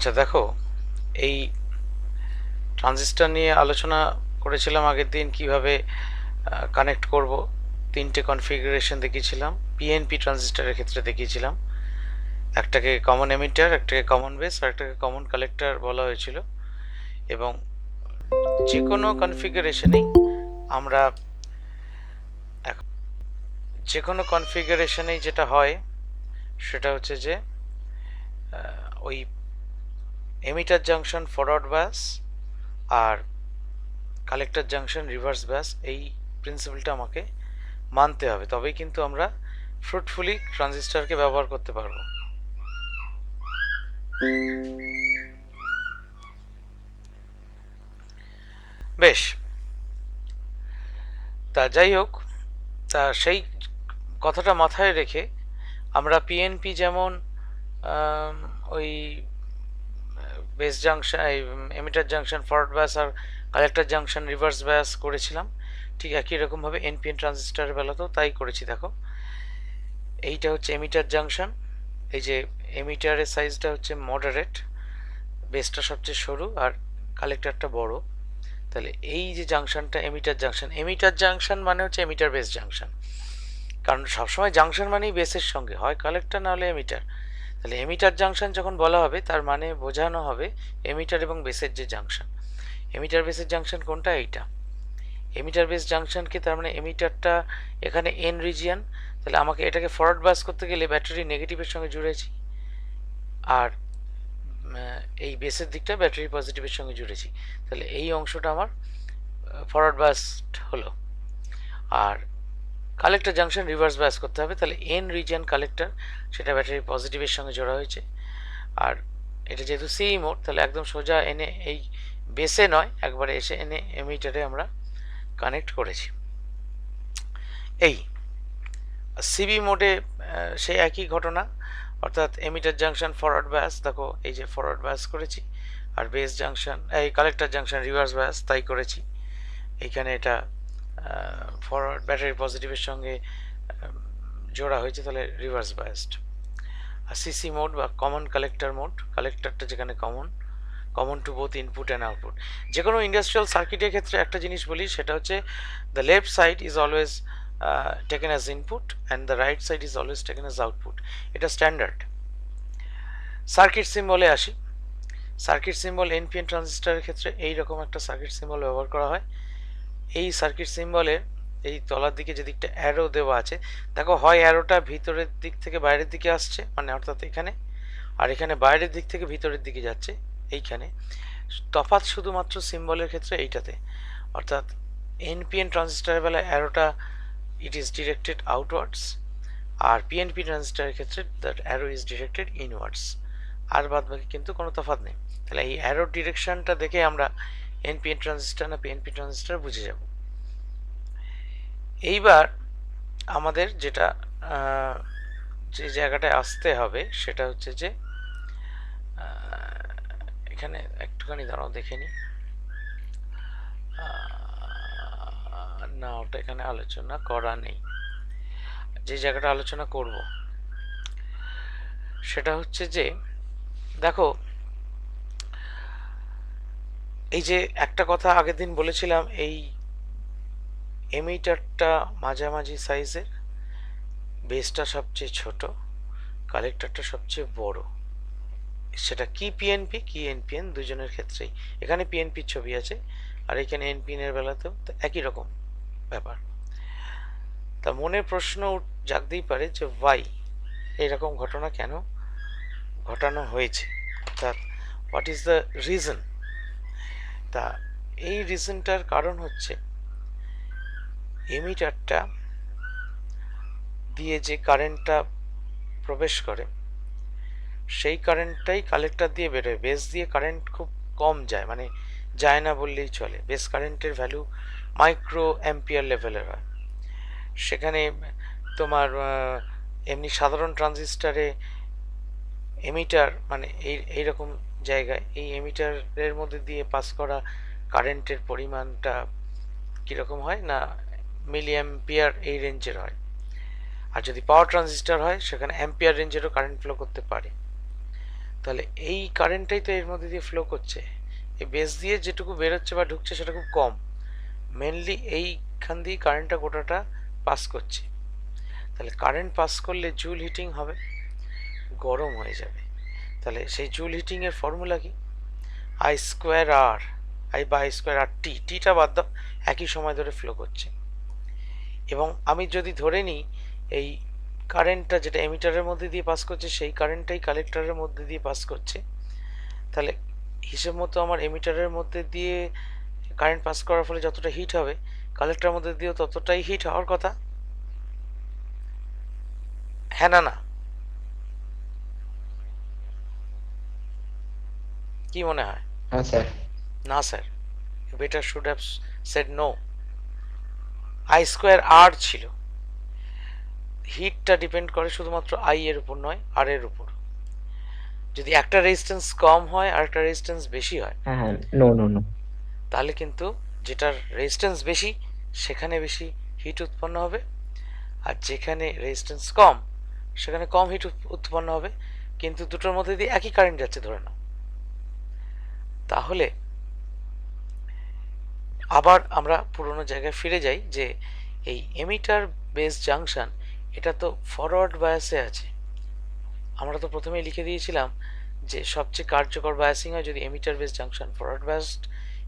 আচ্ছা দেখো, এই ট্রানজিস্টর নিয়ে আলোচনা করেছিলাম আগের দিন কিভাবে কানেক্ট করব। তিনটে কনফিগারেশন দেখিয়েছিলাম। পিএনপি ট্রানজিস্টরের ক্ষেত্রে দেখিয়েছিলাম, একটাকে কমন এমিটার, একটাকে কমন বেস আর একটাকে কমন কালেক্টর বলা হয়েছিল। এবং যে কোনো কনফিগারেশনেই আমরা যে কোনো কনফিগারেশনেই যেটা হয় সেটা হচ্ছে যে ওই এমিটার জাংশন ফরওয়ার্ড বাস আর কালেক্টর জাংশন রিভার্স ব্যাস, এই প্রিন্সিপালটা আমাকে মানতে হবে, তবেই কিন্তু আমরা ফ্রুটফুলি ট্রানজিস্টরকে ব্যবহার করতে পারবো। বেশ, তা যাই হোক, তা সেই কথাটা মাথায় রেখে আমরা পিএনপি যেমন ওই base junction, emitter junction forward ব্যাস আর কালেক্টর জাংশন রিভার্স ব্যাস করেছিলাম, ঠিক একই রকমভাবে এনপিএন ট্রানজিস্টরের বেলাতেও তাই করেছি। দেখো, এইটা হচ্ছে এমিটার জাংশন। এই যে এমিটারের সাইজটা হচ্ছে মডারেট, বেসটা সবচেয়ে সরু আর কালেক্টরটা বড়। তাহলে এই যে জাংশনটা এমিটার জাংশন, এমিটার জাংশন মানে হচ্ছে এমিটার বেস জাংশন, কারণ সবসময় জাংশন মানেই বেসের সঙ্গে হয় কালেক্টর না হলে এমিটার। তাহলে এমিটার জাংশন যখন বলা হবে তার মানে বোঝানো হবে এমিটার এবং বেসের যে জাংশন। এমিটার বেসের জাংশন কোনটা? এইটা এমিটার বেস জাংশনকে, তার মানে এমিটারটা এখানে এন রিজিয়ান, তাহলে আমাকে এটাকে ফরওয়ার্ড বাস করতে গেলে ব্যাটারি নেগেটিভের সঙ্গে জুড়েছি, আর এই বেসের দিকটা ব্যাটারি পজিটিভের সঙ্গে জুড়েছি। তাহলে এই অংশটা আমার ফরওয়ার্ড বাসড হলো। আর কালেক্টর জাংশন রিভার্স বাস করতে হবে, তাহলে এন রিজিয়ন কালেক্টর, সেটা ব্যাটারি পজিটিভের সঙ্গে জোড়া হয়েছে। আর এটা যেহেতু সি মোড, তাহলে একদম সোজা এনে এই বেসে নয়, একবারে এসে এনে এমিটারে আমরা কানেক্ট করেছি। এই সিবি মোডে সেই একই ঘটনা, অর্থাৎ এমিটার জাংশন ফরওয়ার্ড ব্যাস, দেখো এই যে ফরওয়ার্ড ব্যাস করেছি, আর বেস জাংশন এই কালেক্টর জাংশন রিভার্স ব্যাস তাই করেছি। এইখানে এটা ফরওয়ার্ড ব্যাটারি পজিটিভের সঙ্গে জোড়া হয়েছে, তাহলে রিভার্স বায়াসড। আর সিসি মোড বা কমন কালেক্টর মোড, কালেক্টরটা যেখানে common, common to both input and output. যে কোনো ইন্ডাস্ট্রিয়াল সার্কিটের ক্ষেত্রে একটা জিনিস বলি, সেটা হচ্ছে the left side is always taken as input and the right side is always taken as output, এটা স্ট্যান্ডার্ড। সার্কিট সিম্বলে আসি। সার্কিট সিম্বল এনপিএন ট্রানজিস্টরের ক্ষেত্রে এইরকম একটা সার্কিট সিম্বল ব্যবহার করা হয়। এই সার্কিট সিম্বলের এই তলার দিকে যে দিকটা অ্যারো দেওয়া আছে, দেখো হয় অ্যারোটা ভিতরের দিক থেকে বাইরের দিকে আসছে, মানে অর্থাৎ এখানে, আর এখানে বাইরের দিক থেকে ভিতরের দিকে যাচ্ছে এইখানে। তফাৎ শুধুমাত্র সিম্বলের ক্ষেত্রে এইটাতে, অর্থাৎ এনপিএন ট্রানজিস্টরের বেলায় অ্যারোটা ইট ইজ ডিরেক্টেড আউটওয়ার্ডস, আর পিএনপি ট্রানজিস্টরের ক্ষেত্রে that arrow is directed inwards. আর বাদ বাকি কিন্তু কোনো তফাৎ নেই। তাহলে এই অ্যারো ডিরেকশনটা দেখে আমরা এনপিএন ট্রানজিস্টর না পিএনপি ট্রানজিস্টর বুঝে যাব। এইবার আমাদের যেটা যে জায়গাটায় আসতে হবে সেটা হচ্ছে যে এখানে একটুখানি দাঁড়াও দেখে নি, না ওটা এখানে আলোচনা করা নেই। যে জায়গাটা আলোচনা করব সেটা হচ্ছে যে, দেখো এই যে একটা কথা আগের দিন বলেছিলাম, এই এমিটারটা মাঝামাঝি সাইজের, বেসটা সবচেয়ে ছোট, কালেক্টরটা সবচেয়ে বড়। সেটা কি পিএনপি কি এনপিএন দুজনের ক্ষেত্রেই, এখানে পিএনপির ছবি আছে আর এখানে এনপিএন এর বেলাতেও একই রকম ব্যাপার। তা মনে প্রশ্ন জাগতেই পারে যে ওয়াই এরকম ঘটনা কেন ঘটানো হয়েছে, অর্থাৎ হোয়াট ইজ দ্য রিজন। তা এই রিজনটার কারণ হচ্ছে এমিটারটা দিয়ে যে কারেন্টটা প্রবেশ করে সেই কারেন্টটাই কালেক্টর দিয়ে বেরোয়। বেস দিয়ে কারেন্ট খুব কম যায়, মানে যায় না বললেই চলে। বেস কারেন্টের ভ্যালু মাইক্রো অ্যাম্পিয়ার লেভেলের হয়। সেখানে তোমার এমনি সাধারণ ট্রানজিস্টারে এমিটার মানে এইরকম জায়গায় এই এমিটারের মধ্যে দিয়ে পাস করা কারেন্টের পরিমাণটা কীরকম হয় না, মিলি অ্যাম্পিয়ার এই রেঞ্জের হয়। আর যদি পাওয়ার ট্রানজিস্টার হয় সেখানে অ্যাম্পিয়ার রেঞ্জেরও কারেন্ট ফ্লো করতে পারে। তাহলে এই কারেন্টটাই তো এর মধ্যে দিয়ে ফ্লো করছে, এই বেস দিয়ে যেটুকু বেরোচ্ছে বা ঢুকছে সেটা খুব কম, মেনলি এইখান দিয়ে কারেন্টটা গোটাটা পাস করছে। তাহলে কারেন্ট পাস করলে জুল হিটিং হবে, গরম হয়ে যাবে। তাহলে সেই জুল হিটিং এর ফর্মুলা কি? আই স্কোয়ার আর, আই বা আই স্কোয়ার আর টি, টিটা বাদ দাও, একই সময় ধরে ফ্লো করছে। এবং আমি যদি ধরে নিই এই কারেন্টটা যেটা এমিটারের মধ্যে দিয়ে পাস করছে সেই কারেন্টটাই কালেক্টরের মধ্যে দিয়ে পাস করছে, তাহলে হিসেব মতো আমার এমিটারের মধ্যে দিয়ে কারেন্ট পাস করার ফলে যতটা হিট হবে কালেক্টরের মধ্যে দিয়েও ততটাই হিট হওয়ার কথা। হ্যাঁ না না, কি মনে হয়? হ্যাঁ স্যার। না sir, better should have said no. I square আর ছিল, হিটটা ডিপেন্ড করে শুধুমাত্র আই এর উপর নয় আর এর উপর। যদি একটা রেজিস্ট্যান্স কম হয় আর একটা রেজিস্ট্যান্স বেশি হয়, হ্যাঁ হ্যাঁ, নো নো নো। তাহলে কিন্তু যেটার রেজিস্ট্যান্স বেশি সেখানে বেশি হিট উৎপন্ন হবে, আর যেখানে রেজিস্ট্যান্স কম সেখানে কম হিট উৎপন্ন হবে, কিন্তু দুটোর মধ্যে দিয়ে একই কারেন্ট যাচ্ছে ধরে নাও। তাহলে আবার আমরা পুরোনো জায়গায় ফিরে যাই যে এই এমিটার বেস জাংশন এটা তো ফরওয়ার্ড বায়াসে আছে। আমরা তো প্রথমেই লিখে দিয়েছিলাম যে সবচেয়ে কার্যকর বায়াসিং হয় যদি emitter base junction forward biased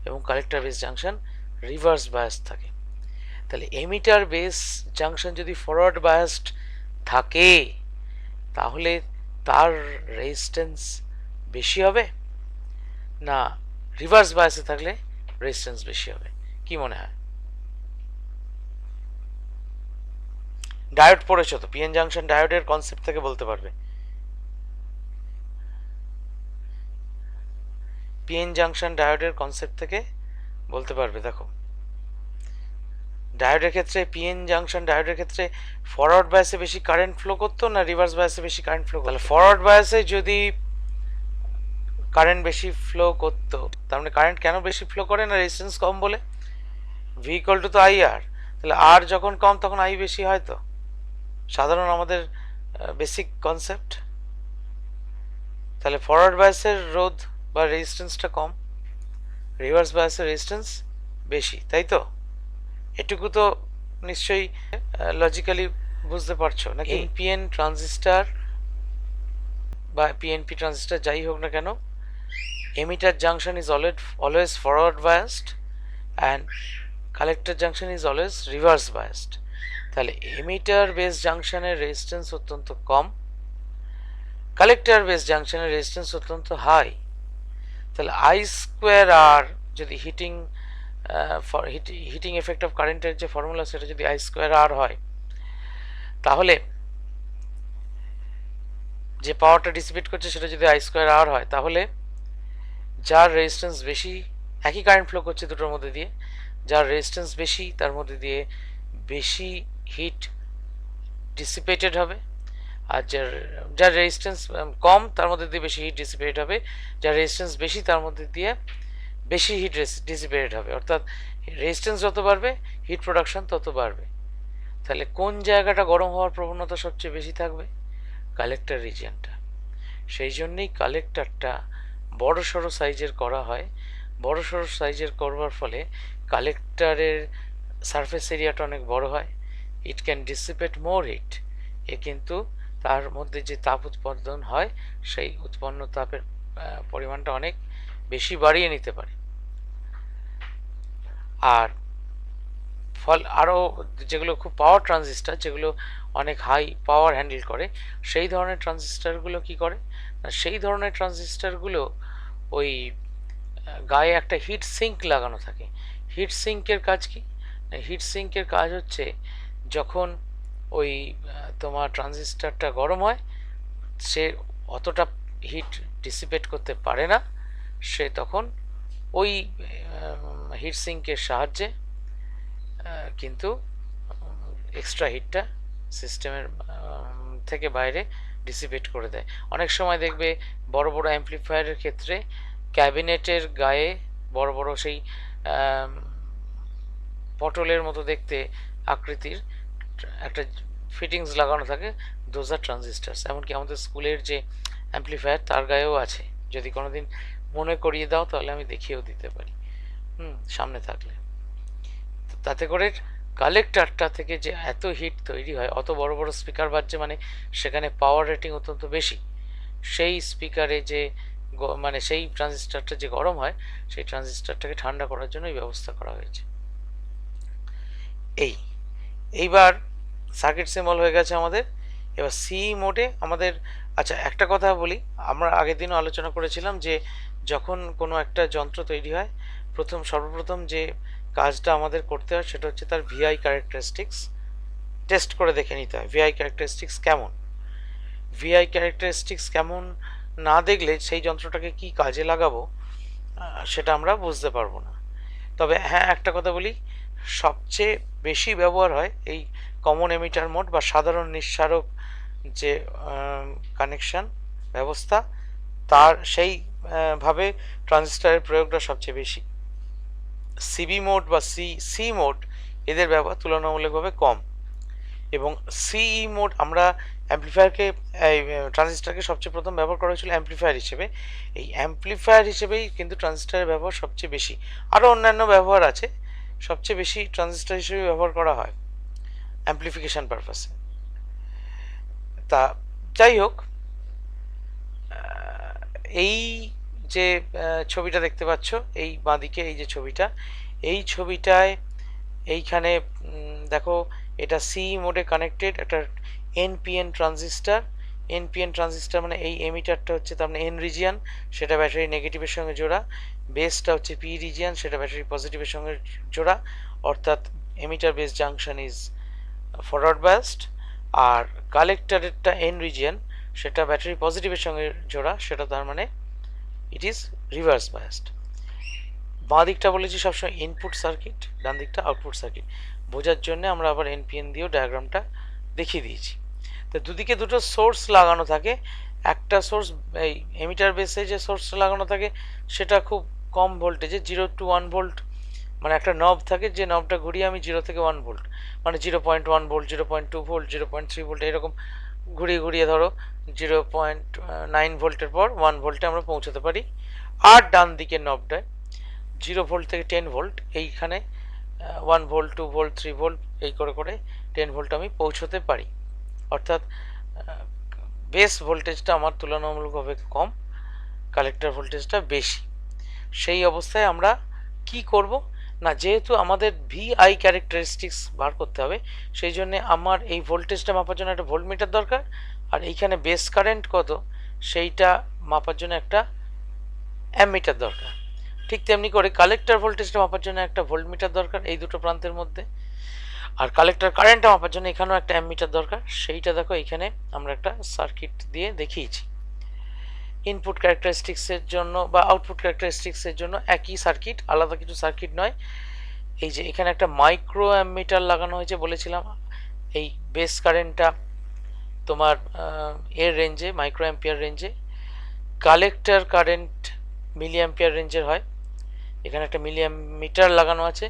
এবং collector base junction reverse biased থাকে। তাহলে এমিটার বেস জাংশন যদি ফরওয়ার্ড বায়াসড থাকে তাহলে তার রেজিস্ট্যান্স বেশি হবে, না রিভার্স বায়াসে থাকলে রেজিস্ট্যান্স বেশি হবে? কি মনে হয়? ডায়োড পড়েছো তো, পিএন জাংশন ডায়োডের কনসেপ্ট থেকে বলতে পারবে। পিএন জাংশন ডায়োডের কনসেপ্ট থেকে বলতে পারবে। দেখো ডায়োডের ক্ষেত্রে, পিএন জাংশন ডায়োডের ক্ষেত্রে ফরওয়ার্ড বায়াসে বেশি কারেন্ট ফ্লো করতো না রিভার্স বায়াসে বেশি কারেন্ট ফ্লো করতো? তাহলে ফরওয়ার্ড বায়াসে যদি কারেন্ট বেশি ফ্লো করতো, তার মানে কারেন্ট কেন বেশি ফ্লো করে? না রেজিস্ট্যান্স কম বলে। ভি ইকুয়াল টু তো আই আর, তাহলে আর যখন কম তখন আই বেশি হয়, তো সাধারণ আমাদের বেসিক কনসেপ্ট। তাহলে ফরওয়ার্ড বায়াসের রোধ বা রেজিস্ট্যান্সটা কম, রিভার্স বায়াসের রেজিস্ট্যান্স বেশি, তাই তো? এটুকু তো নিশ্চয়ই লজিক্যালি বুঝতে পারছো নাকি? পিএন ট্রানজিস্টার বা পিএনপি ট্রানজিস্টার যাই হোক না কেন, emitter junction is always forward biased and collector junction is always reverse biased. তাহলে এমিটার বেস জাংশনের রেজিস্ট্যান্স অত্যন্ত কম, কালেক্টর বেস জাংশনের রেজিস্ট্যান্স অত্যন্ত হাই। তাহলে আই স্কোয়ার আর যদি হিটিং এফেক্ট অফ কারেন্টের যে ফর্মুলা সেটা যদি আই স্কোয়ার আর হয়, তাহলে যে পাওয়ারটা ডিসিপেট করছে সেটা যদি আই স্কোয়ার আর হয়, তাহলে যার রেজিস্ট্যান্স বেশি, একই কারেন্ট ফ্লো করছে দুটোর মধ্যে দিয়ে, যার রেজিস্ট্যান্স বেশি তার মধ্যে দিয়ে বেশি হিট ডিসিপেটেড হবে, আর যার রেজিস্ট্যান্স কম তার মধ্যে দিয়ে বেশি হিট ডিসিপেট হবে, যার রেজিস্ট্যান্স বেশি তার মধ্যে দিয়ে বেশি হিট ডিসিপেটেড হবে। অর্থাৎ রেজিস্ট্যান্স যত বাড়বে হিট প্রোডাকশন তত বাড়বে। তাহলে কোন জায়গাটা গরম হওয়ার প্রবণতা সবচেয়ে বেশি থাকবে? কালেক্টর রিজিয়নটা। সেই জন্যই কালেক্টরটা বড় সড়ো সাইজের করা হয়। বড় সড়ো সাইজের করবার ফলে কালেক্টরের সারফেস এরিয়াটা অনেক বড় হয়, it can dissipate more heat. এ কিন্তু তার মধ্যে যে তাপ উৎপাদন হয় সেই উৎপন্ন তাপের পরিমাণটা অনেক বেশি বাড়িয়ে নিতে পারে। আর ফল আরও যেগুলো খুব পাওয়ার ট্রানজিস্টার, যেগুলো অনেক হাই পাওয়ার হ্যান্ডেল করে, সেই ধরনের ট্রানজিস্টারগুলো কি করে না, সেই ধরনের ট্রানজিস্টারগুলো ওই গায়ে একটা হিট সিঙ্ক লাগানো থাকে। হিট সিঙ্কের কাজ কি? হিট সিঙ্কের কাজ হচ্ছে যখন ওই তোমার ট্রানজিস্টারটা গরম হয় সে অতটা হিট ডিসিপেট করতে পারে না, সে তখন ওই হিট সিঙ্কের সাহায্যে কিন্তু এক্সট্রা হিটটা সিস্টেমের থেকে বাইরে ডিসিপেট করে দেয়। অনেক সময় দেখবে বড় বড় অ্যাম্পলিফায়ারের ক্ষেত্রে ক্যাবিনেটের গায়ে বড় বড় সেই পটলের মতো দেখতে আকৃতির একটা ফিটিংস লাগানো থাকে, দোজ আর ট্রানজিস্টার্স। এমনকি আমাদের স্কুলের যে অ্যাম্পলিফায়ার তার গায়েও আছে, যদি কোনোদিন মনে করিয়ে দাও তাহলে আমি দেখিয়েও দিতে পারি সামনে থাকলে। তাতে করে কালেক্টরটা থেকে যে এত হিট তৈরি হয়, অত বড় বড় স্পিকার বাজছে, মানে সেখানে পাওয়ার রেটিং অত্যন্ত বেশি, সেই স্পিকারে যে মানে সেই ট্রানজিস্টারটা যে গরম হয়, সেই ট্রানজিস্টারটাকে ঠান্ডা করার জন্য এই ব্যবস্থা করা হয়েছে। এইবার সার্কিট সিম্বল হয়ে গেছে আমাদের। এবার সি মোডে আমাদের, আচ্ছা একটা কথা বলি, আমরা আগের দিনও আলোচনা করেছিলাম যে যখন কোনো একটা যন্ত্র তৈরি হয়, সর্বপ্রথম যে কাজটা আমাদের করতে হয় সেটা হচ্ছে তার ভিআই ক্যারেক্টারিস্টিক্স টেস্ট করে দেখে নিতে হয়। ভিআই ক্যারেক্টারিস্টিক্স কেমন, ভিআই ক্যারেক্টারিস্টিক্স কেমন না দেখলে সেই যন্ত্রটাকে কি কাজে লাগাবো সেটা আমরা বুঝতে পারবো না। তবে হ্যাঁ, একটা কথা বলি, সবচেয়ে বেশি ব্যবহার হয় এই কমন এমিটার মোড বা সাধারণ নিঃসারক যে কানেকশন ব্যবস্থা, তার সেই ভাবে ট্রানজিস্টরের প্রয়োগটা সবচেয়ে বেশি। সিবি মোড বা সি মোড এদের ব্যবহার তুলনামূলকভাবে কম। এবং সিই মোড আমরা অ্যাম্পলিফায়ারকে, এই ট্রানজিস্টরকে সবচেয়ে প্রথম ব্যবহার করা হয়েছিল অ্যাম্পলিফায়ার হিসেবে। এই অ্যাম্পলিফায়ার হিসেবেই কিন্তু ট্রানজিস্টরের ব্যবহার সবচেয়ে বেশি। আরও অন্যান্য ব্যবহার আছে, সবচেয়ে বেশি ট্রানজিস্টর হিসেবে ব্যবহার করা হয় অ্যাম্পলিফিকেশন পারপাসে। তা যাই হোক, এই যে ছবিটা দেখতে পাচ্ছ এই বাঁদিকে, এই যে ছবিটা, এই ছবিটায় এইখানে দেখো, এটা সি মোডে কানেক্টেড একটা এনপিএন ট্রানজিস্টার। এনপিএন ট্রানজিস্টার মানে এই এমিটারটা হচ্ছে তার মানে এন রিজিয়ান, সেটা ব্যাটারি নেগেটিভের সঙ্গে জোড়া। বেসটা হচ্ছে পি রিজিয়ান, সেটা ব্যাটারি পজিটিভের সঙ্গে জোড়া, অর্থাৎ emitter base junction is forward biased. আর কালেক্টরেরটা এন রিজিয়ান, সেটা ব্যাটারি পজিটিভের সঙ্গে জোড়া, সেটা তার মানে ইট ইজ রিভার্স বায়াসড। বাঁ দিকটা বলেছি সবসময় ইনপুট সার্কিট, ডান দিকটা আউটপুট সার্কিট। বোঝার জন্য আমরা আবার এনপিএন দিয়েও ডায়াগ্রামটা দেখিয়ে দিয়েছি। তো দুদিকে দুটো সোর্স লাগানো থাকে। একটা সোর্স, এই এমিটার বেসে যে সোর্সটা লাগানো থাকে সেটা খুব কম ভোল্টেজে, 0 to 1 ভোল্ট, মানে একটা নব থাকে, যে নবটা ঘুরিয়ে আমি 0 থেকে 1 ভোল্ট, মানে 0.1 ভোল্ট, 0.2 ভোল্ট, 0.3 ভোল্ট, এরকম ঘুরিয়ে ঘুরিয়ে ধরো 0.9 ভোল্টের পর 1 ভোল্টে আমরা পৌঁছাতে পারি। আর ডান দিকের নবটায় 0 ভোল্ট থেকে 10 ভোল্ট, এইখানে 1 ভোল্ট, 2 ভোল্ট, 3 ভোল্ট, এই করে করে 10 ভোল্ট আমি পৌঁছতে পারি। অর্থাৎ বেস ভোল্টেজটা আমার তুলনামূলকভাবে কম, কালেক্টর ভোল্টেজটা বেশি। সেই অবস্থায় আমরা কি করব না, যেহেতু আমাদের ভিআই ক্যারেক্টারিস্টিক্স বার করতে হবে, সেই জন্য আমার এই ভোল্টেজটা মাপার জন্য একটা ভোল্টমিটার দরকার, আর এইখানে বেস কারেন্ট কত সেইটা মাপার জন্য একটা অ্যামমিটার দরকার। ঠিক তেমনি করে কালেক্টর ভোল্টেজটা মাপার জন্য একটা ভোল্টমিটার দরকার এই দুটো প্রান্তের মধ্যে, আর কালেক্টর কারেন্টটা মাপার জন্য এখানেও একটা অ্যামমিটার দরকার। সেইটা দেখো এখানে আমরা একটা সার্কিট দিয়ে দেখিয়েছি। ইনপুট ক্যারেক্টারিস্টিক্সের জন্য বা আউটপুট ক্যারেক্টারিস্টিক্সের জন্য একই সার্কিট, আলাদা কিছু সার্কিট নয়। এই যে এখানে একটা মাইক্রো অ্যামমিটার লাগানো হয়েছে বলেছিলাম, এই বেস কারেন্টটা তোমার এর রেঞ্জে, মাইক্রো অ্যাম্পিয়ার রেঞ্জে। কালেক্টর কারেন্ট মিলি অ্যাম্পিয়ার রেঞ্জের হয়। এখানে একটা মিলি অ্যামিটার লাগানো আছে।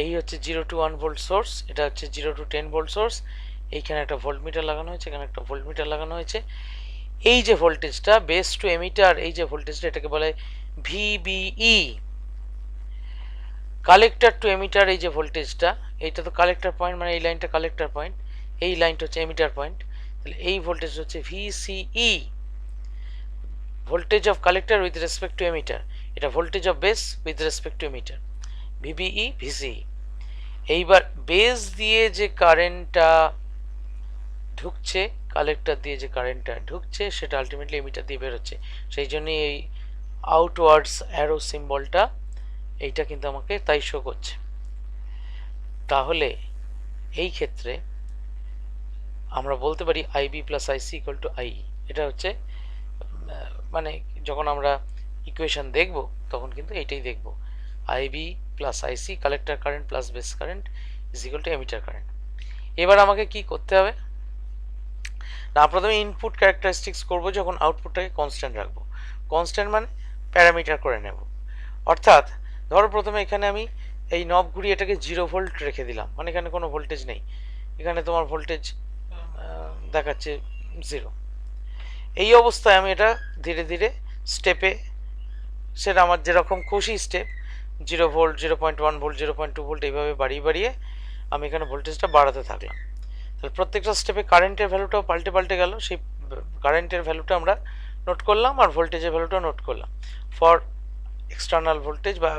এই হচ্ছে 0 to 1 ভোল্ট সোর্স, এটা হচ্ছে 0 to 10 ভোল্ট সোর্স। এইখানে একটা ভোল্টমিটার লাগানো হয়েছে, এখানে একটা ভোল্টমিটার লাগানো হয়েছে। এই যে ভোল্টেজটা বেস টু এমিটার, এই যে ভোল্টেজটা, এটাকে বলে ভিবিই। কালেক্টর টু এমিটার, এই যে ভোল্টেজটা, এইটা তো কালেক্টর পয়েন্ট, মানে এই লাইনটা কালেক্টর পয়েন্ট, এই লাইনটা হচ্ছে এমিটার পয়েন্ট, তাহলে এই ভোল্টেজ হচ্ছে VCE, voltage of collector with respect to emitter. এটা voltage of base with respect to emitter, VBE VCE. এইবার বেস দিয়ে যে কারেন্টটা ঢুকছে, কালেক্টর দিয়ে যে কারেন্টটা ঢুকছে, সেটা আলটিমেটলি এমিটার দিয়ে বেরোচ্ছে। সেই জন্যই এই আউটওয়ার্ডস অ্যারো সিম্বলটা, এইটা কিন্তু আমাকে তাই শো করছে। তাহলে এই ক্ষেত্রে আমরা বলতে পারি IB plus IC equal to I. এটা হচ্ছে মানে যখন আমরা ইকুয়েশন দেখব তখন কিন্তু এইটাই দেখব, IB plus IC, collector current plus base current is equal to emitter current. এবার আমাকে কি করতে হবে না, প্রথমে ইনপুট ক্যারেক্টারিস্টিক্স করবো যখন আউটপুটটাকে কনস্ট্যান্ট রাখবো। কনস্ট্যান্ট মানে প্যারামিটার করে নেব। অর্থাৎ ধরো প্রথমে এখানে আমি এই নব ঘুরিয়ে এটাকে 0 ভোল্ট রেখে দিলাম, মানে এখানে কোনো ভোল্টেজ নেই, এখানে তোমার ভোল্টেজ দেখাচ্ছে 0। এই অবস্থায় আমি এটা ধীরে ধীরে স্টেপে, সেটা আমার যেরকম খুশি স্টেপ, 0 ভোল্ট, 0.1 ভোল্ট, 0.2 ভোল্ট, এইভাবে বাড়িয়ে বাড়িয়ে আমি এখানে ভোল্টেজটা বাড়াতে থাকলাম। তাহলে প্রত্যেকটা স্টেপে কারেন্টের ভ্যালুটাও পাল্টে পাল্টে গেল, সেই কারেন্টের ভ্যালুটা আমরা নোট করলাম আর ভোল্টেজের ভ্যালুটাও নোট করলাম। ফর এক্সটার্নাল ভোল্টেজ বা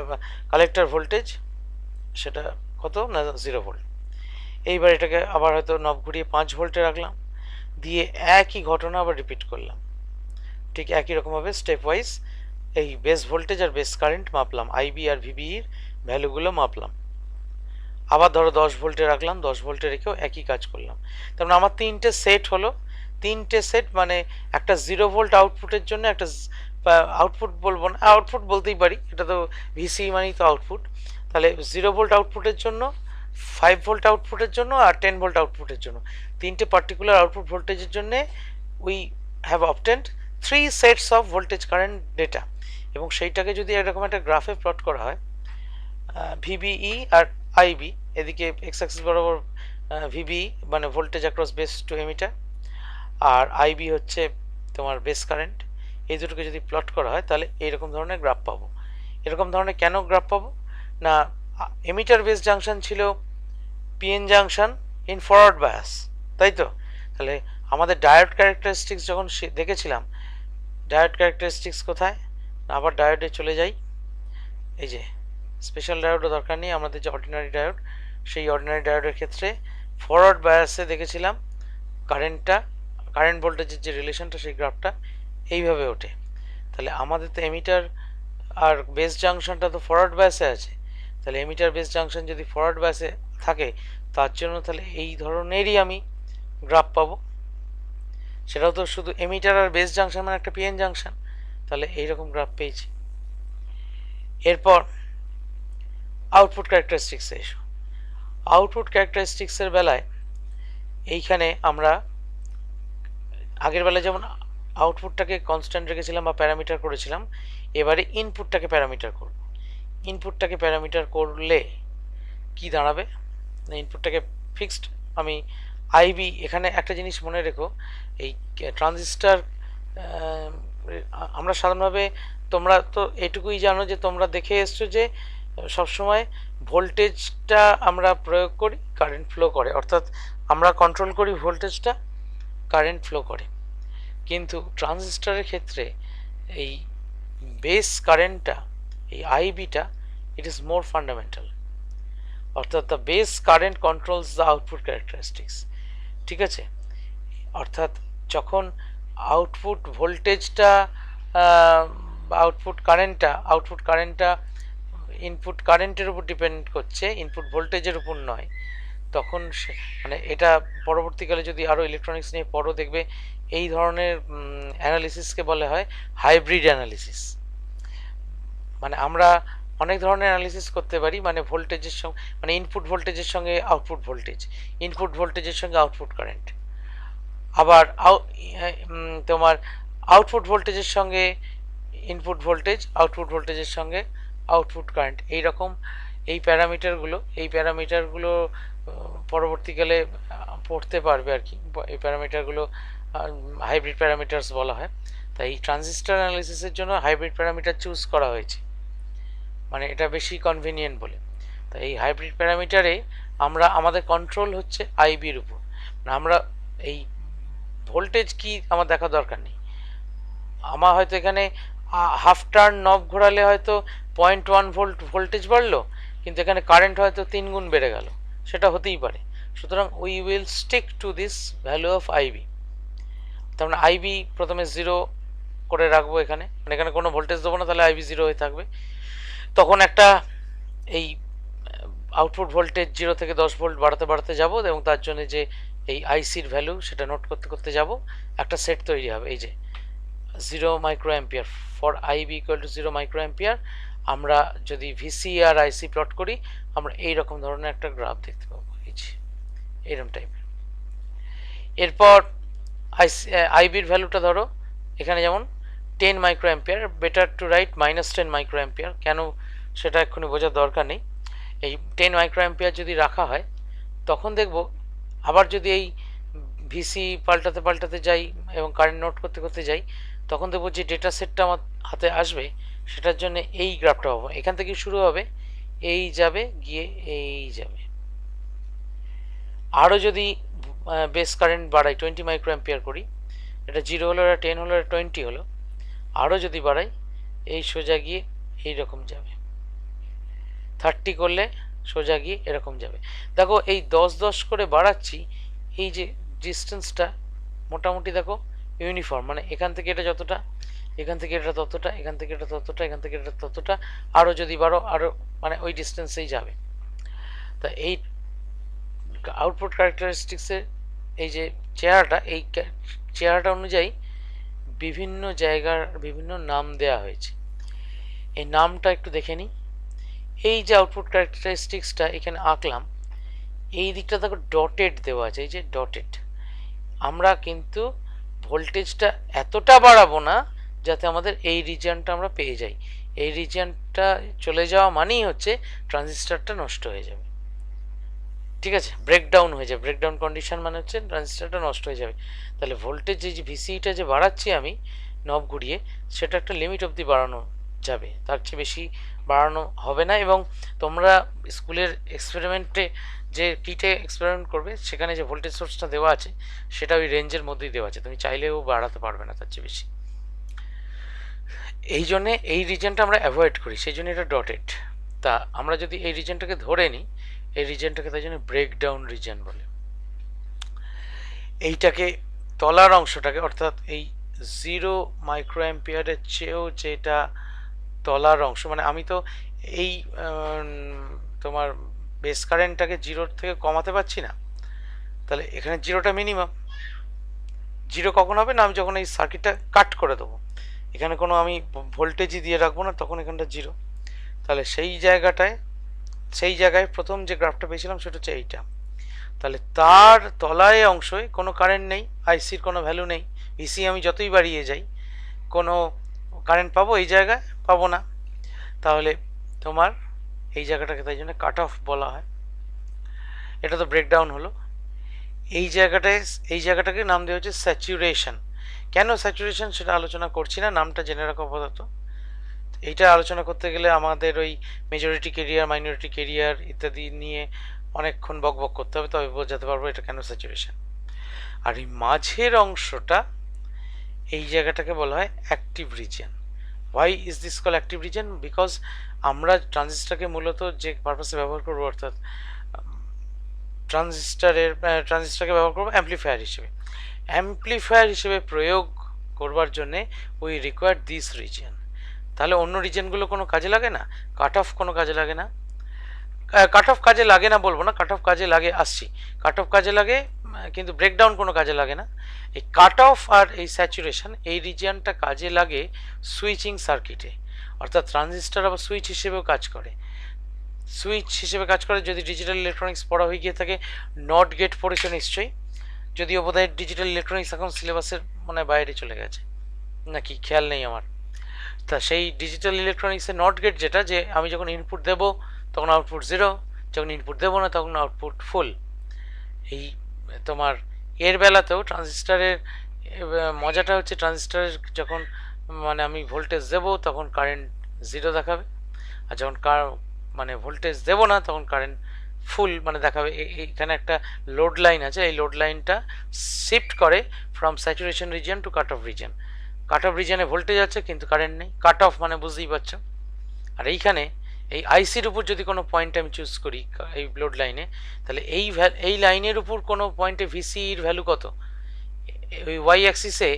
কালেক্টর ভোল্টেজ সেটা কত না 0 ভোল্ট। এইবার এটাকে আবার হয়তো নব ঘুরিয়ে 5 ভোল্টে রাখলাম, দিয়ে একই ঘটনা আবার রিপিট করলাম। ঠিক একই রকমভাবে স্টেপ ওয়াইজ এই বেস ভোল্টেজ আর বেস কারেন্ট মাপলাম, আইবি আর ভিবিইর ভ্যালুগুলো মাপলাম। আবার ধরো 10 ভোল্টে রাখলাম, 10 ভোল্টে রেখেও একই কাজ করলাম। তার মানে আমার 3টে সেট হলো, 3টে সেট মানে একটা 0 ভোল্ট আউটপুটের জন্য একটা আউটপুট বলবো না, আউটপুট বলতেই পারি, এটা তো ভিসি মানেই তো আউটপুট। তাহলে 0 ভোল্ট আউটপুটের জন্য, 5 ভোল্ট আউটপুটের জন্য আর 10 ভোল্ট আউটপুটের জন্য, 3টে পার্টিকুলার আউটপুট ভোল্টেজের জন্য we have obtained 3 sets of voltage current data. এবং সেইটাকে যদি এরকম একটা গ্রাফে প্লট করা হয়, ভিবিই আর আইবি, এদিকে এক্স অ্যাক্সিস বরাবর ভিবিই মানে voltage across base to emitter, আর আইবি হচ্ছে তোমার বেস কারেন্ট, এই দুটোকে যদি প্লট করা হয় তাহলে এইরকম ধরনের গ্রাফ পাবো। এরকম ধরনের কেন গ্রাফ পাবো না, এমিটার বেস জাংশন ছিল PN junction in forward bias, তাই তো? তাহলে আমাদের ডায়োড ক্যারেক্টারিস্টিক্স যখন দেখেছিলাম, ডায়োড ক্যারেক্টারিস্টিক্স কোথায়, আবার ডায়োডে চলে যাই। এই যে স্পেশাল ডায়োডও দরকার নেই, আমাদের যে অর্ডিনারি ডায়োড, সেই অর্ডিনারি ডায়োডের ক্ষেত্রে ফরওয়ার্ড বায়াসে দেখেছিলাম কারেন্টটা, কারেন্ট ভোল্টেজের যে রিলেশনটা, সেই গ্রাফটা এইভাবে ওঠে। তাহলে আমাদের তো এমিটার আর বেস জাংশনটা তো ফরওয়ার্ড বায়াসে আছে, তাহলে এমিটার বেস জাংশন যদি ফরওয়ার্ড বায়াসে থাকে, তার জন্য তাহলে এই ধরনেরই আমি গ্রাফ পাবো। সেটাও তো শুধু এমিটার আর বেস জাংশন মানে একটা পিএন জাংশন, তাহলে এইরকম গ্রাফ পেয়েছি। এরপর আউটপুট ক্যারেক্টারিস্টিক্সে এসো। আউটপুট ক্যারেক্টারিস্টিক্সের বেলায় এইখানে আমরা আগের বেলায় যেমন আউটপুটটাকে কনস্ট্যান্ট রেখেছিলাম বা প্যারামিটার করেছিলাম, এবারে ইনপুটটাকে প্যারামিটার করব। ইনপুটটাকে প্যারামিটার করলে কি দাঁড়াবে, ইনপুটটাকে ফিক্সড আমি আইবি, এখানে একটা জিনিস মনে রেখো, এই ট্রানজিস্টার আমরা সাধারণভাবে, তোমরা তো এটুকুই জানো যে তোমরা দেখে এসছো যে সবসময় ভোল্টেজটা আমরা প্রয়োগ করি, কারেন্ট ফ্লো করে, অর্থাৎ আমরা কন্ট্রোল করি ভোল্টেজটা, কারেন্ট ফ্লো করে। কিন্তু ট্রানজিস্টারের ক্ষেত্রে এই বেস কারেন্টটা, এই আইবিটা, ইট ইজ মোর ফান্ডামেন্টাল, অর্থাৎ the base current controls the output characteristics. ঠিক আছে? অর্থাৎ যখন আউটপুট ভোল্টেজটা, আউটপুট কারেন্টটা ইনপুট কারেন্টের উপর ডিপেন্ড করছে, ইনপুট ভোল্টেজের উপর নয়, তখন মানে এটা পরবর্তীকালে যদি আরও ইলেকট্রনিক্স নিয়ে পড়ো দেখবে এই ধরনের অ্যানালিসিসকে বলা হয় হাইব্রিড অ্যানালিসিস। মানে আমরা অনেক ধরনের অ্যানালিসিস করতে পারি, মানে ভোল্টেজের সঙ্গে, মানে ইনপুট ভোল্টেজের সঙ্গে আউটপুট ভোল্টেজ, ইনপুট ভোল্টেজের সঙ্গে আউটপুট কারেন্ট, আবার তোমার আউটপুট ভোল্টেজের সঙ্গে ইনপুট ভোল্টেজ, আউটপুট ভোল্টেজের সঙ্গে আউটপুট কারেন্ট, এইরকম এই প্যারামিটারগুলো পরবর্তীকালে পড়তে পারবে আর কি। এই প্যারামিটারগুলো হাইব্রিড প্যারামিটার্স বলা হয়। তাই এই ট্রানজিস্টার অ্যানালিসিসের জন্য হাইব্রিড প্যারামিটার চুজ করা হয়েছে, মানে এটা বেশি কনভিনিয়েন্ট বলে। তাই এই হাইব্রিড প্যারামিটারে আমরা, আমাদের কন্ট্রোল হচ্ছে আইবির উপর, মানে আমরা এই ভোল্টেজ কি আমার দেখা দরকার নেই, আমার হয়তো এখানে হাফ টার্ন নব ঘোরালে হয়তো 0.1 ভোল্ট ভোল্টেজ বাড়লো, কিন্তু এখানে কারেন্ট হয়তো 3 গুণ বেড়ে গেল, সেটা হতেই পারে। সুতরাং we will stick to this value of IB. তার মানে আইবি প্রথমে 0 করে রাখবো এখানে, মানে এখানে কোনো ভোল্টেজ দেবো না, তাহলে আইবি 0 হয়ে থাকবে। তখন একটা এই আউটপুট ভোল্টেজ 0 থেকে 10 ভোল্ট বাড়াতে বাড়াতে যাবো, এবং তার জন্য যে এই আইসির ভ্যালু সেটা নোট করতে করতে যাব, একটা সেট তৈরি হবে। এই যে 0 micro ampere, for IB equal to 0 micro ampere. আমরা যদি ভিসি আর আইসি প্লট করি, আমরা এইরকম ধরনের একটা গ্রাফ দেখতে পাবো, এই যে এরকম টাইপের। এরপর আইবির ভ্যালুটা ধরো এখানে যেমন 10 micro ampere, better to right -10 micro ampere, কেন সেটা এক্ষুনি বোঝার দরকার নেই। এই 10 মাইক্রো অ্যাম্পিয়ার যদি রাখা হয়, তখন দেখব আবার যদি এই ভিসি পাল্টাতে পাল্টাতে যাই এবং কারেন্ট নোট করতে করতে যাই, তখন দেখবো যে ডেটা সেটটা আমার হাতে আসবে, সেটার জন্য এই গ্রাফটা পাবো। এখান থেকে শুরু হবে, এই যাবে, গিয়ে এই যাবে। আরও যদি বেস কারেন্ট বাড়াই, 20 মাইক্রো অ্যাম্পিয়ার করি, এটা 0 হলো, এটা 10 হলো, এটা 20 হলো, আরও যদি বাড়াই, এই সোজা গিয়ে এইরকম যাবে। 30 করলে সোজা গিয়ে এরকম যাবে। দেখো এই 10 করে বাড়াচ্ছি, এই যে ডিস্টেন্সটা মোটামুটি দেখো ইউনিফর্ম, মানে এখান থেকে এটা যতটা, এখান থেকে এটা ততটা, এখান থেকে এটা ততটা, এখান থেকে এটা ততটা, আরও যদি বাড়ো আরও, মানে ওই ডিস্টেন্সেই যাবে। তা এই আউটপুট ক্যারেক্টারিস্টিক্সের এই যে চেহারাটা, এই চেহারাটা অনুযায়ী বিভিন্ন জায়গার বিভিন্ন নাম দেয়া হয়েছে। এই নামটা একটু দেখে নিই। এই যে আউটপুট ক্যারেক্টারিস্টিক্সটা এখানে আঁকলাম, এই দিকটা দেখো ডটেড দেওয়া আছে, এই যে ডটেড। আমরা কিন্তু ভোল্টেজটা এতটা বাড়াবো না যাতে আমাদের এই রিজিয়নটা আমরা পেয়ে যাই। এই রিজিয়নটা চলে যাওয়া মানেই হচ্ছে ট্রানজিস্টরটা নষ্ট হয়ে যাবে, ঠিক আছে, ব্রেকডাউন হয়ে যাবে। ব্রেকডাউন কন্ডিশন মানে হচ্ছে ট্রানজিস্টরটা নষ্ট হয়ে যাবে। তাহলে ভোল্টেজ যে ভিসিটা যে বাড়াচ্ছি আমি নব ঘুরিয়ে, সেটা একটা লিমিট অবধি বাড়ানো যাবে, তার চেয়ে বেশি বাড়ানো হবে না। এবং তোমরা স্কুলের এক্সপেরিমেন্টে যে কিটে এক্সপেরিমেন্ট করবে, সেখানে যে ভোল্টেজ সোর্সটা দেওয়া আছে সেটা ওই রেঞ্জের মধ্যেই দেওয়া আছে, তুমি চাইলেও বাড়াতে পারবে না তার চেয়ে বেশি। এই জন্যে এই রিজনটা আমরা অ্যাভয়েড করি, সেই জন্য এটা ডটেড। তা আমরা যদি এই রিজনটাকে ধরে নিই, এই রিজনটাকে তাই জন্য ব্রেকডাউন রিজন বলে। এইটাকে তলার অংশটাকে, অর্থাৎ এই 0 মাইক্রো অ্যাম্পিয়ারের চেয়েও যেটা তলার অংশ, মানে আমি তো এই তোমার বেস কারেন্টটাকে 0 থেকে কমাতে পারছি না, তাহলে এখানে 0টা মিনিমাম। 0 কখন হবে না, আমি যখন এই সার্কিটটা কাট করে দেবো, এখানে কোনো আমি ভোল্টেজই দিয়ে রাখবো না, তখন এখানটা 0। তাহলে সেই জায়গায় প্রথম যে গ্রাফটা পেয়েছিলাম সেটা হচ্ছে এইটা। তাহলে তার তলায় অংশে কোনো কারেন্ট নেই, আইসির কোনো ভ্যালু নেই, ভিসি আমি যতই বাড়িয়ে যাই কোনো কারেন্ট পাবো এই জায়গায় পাবো না। তাহলে তোমার এই জায়গাটাকে তাই জন্য কাট অফ বলা হয়। এটা তো ব্রেকডাউন হলো। এই জায়গাটাকে নাম দেওয়া হচ্ছে স্যাচুরেশন। কেন স্যাচুরেশন সেটা আলোচনা করছি না, নামটা জেনে রাখো আপাতত। এইটা আলোচনা করতে গেলে আমাদের ওই মেজরিটি কেরিয়ার, মাইনরিটি কেরিয়ার ইত্যাদি নিয়ে অনেকক্ষণ বকবক করতে হবে, তবে বোঝাতে পারবো এটা কেন স্যাচুরেশন। আর এই মাঝের অংশটা, এই জায়গাটাকে বলা হয় active region. Why is this call active region? Because আমরা ট্রানজিস্টরকে মূলত যে পারপাসে ব্যবহার করবো, অর্থাৎ ট্রানজিস্টরকে ব্যবহার করবো অ্যাম্প্লিফায়ার হিসেবে প্রয়োগ করবার জন্যে উই রিকোয়ার দিস রিজিয়ন। তাহলে অন্য রিজনগুলো কোনো কাজে লাগে না, কাট অফ কোনো কাজে লাগে না। কাট অফ কাজে লাগে না বলবো না, কাট অফ কাজে লাগে, আসছি। কাট অফ কাজে লাগে, কিন্তু ব্রেকডাউন কোনো কাজে লাগে না। এই কাট অফ আর এই স্যাচুরেশন, এই রিজিয়নটা কাজে লাগে সুইচিং সার্কিটে, অর্থাৎ ট্রানজিস্টর আবার সুইচ হিসেবেও কাজ করে। সুইচ হিসেবে কাজ করে, যদি ডিজিটাল ইলেকট্রনিক্স পড়া হয়ে গিয়ে থাকে, নট গেট পড়েছো নিশ্চয়ই, যদিও বোধহয় ডিজিটাল ইলেকট্রনিক্স এখন সিলেবাসের মনে বাইরে চলে গেছে নাকি, খেয়াল নেই আমার। তা সেই ডিজিটাল ইলেকট্রনিক্সের নট গেট যেটা, যে আমি যখন ইনপুট দেবো তখন আউটপুট 0, যখন ইনপুট দেবো না তখন আউটপুট ফুল। এই তোমার এর বেলাতেও ট্রানজিস্টারের মজাটা হচ্ছে, ট্রানজিস্টারের যখন মানে আমি ভোল্টেজ দেবো তখন কারেন্ট 0 দেখাবে, আর যখন মানে ভোল্টেজ দেবো না তখন কারেন্ট ফুল মানে দেখাবে। এখানে একটা লোড লাইন আছে, এই লোড লাইনটা শিফট করে from saturation region to cut off region. Cut off রিজিয়নে ভোল্টেজ আছে কিন্তু কারেন্ট নেই, কাট অফ মানে বুঝতেই পারছো। আর এইখানে এই আইসির উপর যদি কোনো পয়েন্ট আমি চুজ করি এই লোড লাইনে, তাহলে এই লাইনের উপর কোনো পয়েন্টে ভিসির ভ্যালু কত, ওই ওয়াই অ্যাক্সিসে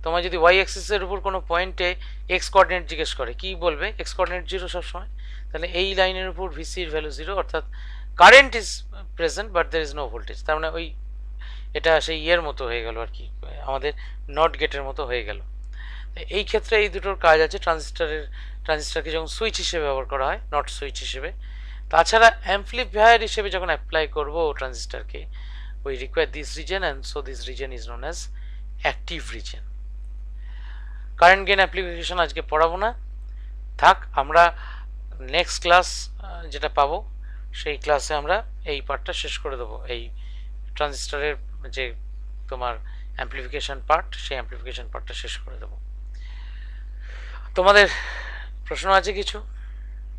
তোমার যদি ওয়াই অ্যাক্সিসের উপর কোনো পয়েন্টে এক্স কোঅর্ডিনেট জিজ্ঞেস করে, কি বলবে? এক্স কোঅর্ডিনেট 0 সবসময়। তাহলে এই লাইনের উপর ভিসির ভ্যালু 0, অর্থাৎ current is present but there is no voltage. তার মানে ওই এটা সেই ইয়ের মতো হয়ে গেল আর কি, আমাদের নট গেটের মতো হয়ে গেল। এই ক্ষেত্রে এই দুটোর কাজ আছে, ট্রানজিস্টরকে যখন সুইচ হিসেবে ব্যবহার করা হয়, নট সুইচ হিসেবে। তাছাড়া অ্যাম্পলিফায়ার হিসেবে যখন অ্যাপ্লাই করবো ট্রানজিস্টরকে, we require this region, and so this region is known as active region. Current gain application আজকে পড়াবো না, থাক। আমরা নেক্সট ক্লাস যেটা পাবো সেই ক্লাসে আমরা এই পার্টটা শেষ করে দেবো, এই ট্রানজিস্টরের যে তোমার অ্যাম্প্লিফিকেশন পার্ট, সেই অ্যাম্প্লিফিকেশন পার্টটা শেষ করে দেবো। তোমাদের প্রশ্ন আছে কিছু?